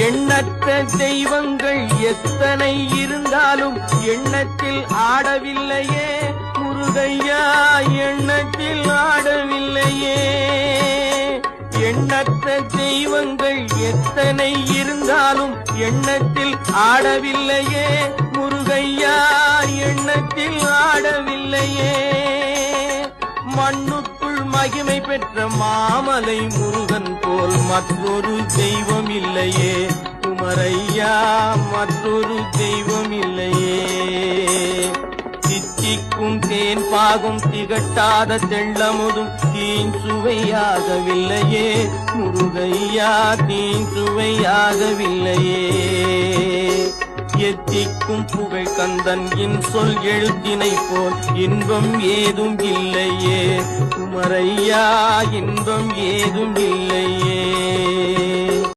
எண்ணற்ற தெய்வங்கள் எத்தனை இருந்தாலும் எண்ணத்தில் ஆடவில்லையே முருகையா, எண்ணத்தில் ஆடவில்லையே. எண்ணற்ற தெய்வங்கள் எத்தனை இருந்தாலும் எண்ணத்தில் ஆடவில்லையே முருகையா, எண்ணத்தில் ஆடவில்லையே. மண்ணுக்குள் மகிமை பெற்ற மாமலை முருகன் போல் மற்றொரு தெய்வம் இல்லையே குமரையா, மற்றொரு தெய்வம் இல்லையே. தித்திக்கும் தேன் பாகும் திகட்டாத தெள்ளமுதும் தீன் சுவையாகவில்லையே முருகையா, தீன் சுவையாகவில்லையே. எத்திக்கும் புகழ் கந்தன் என் சொல் எழுத்தினை போல் இன்பம் ஏதும் இல்லையே குமரையா, இன்பம் ஏதும் இல்லையே.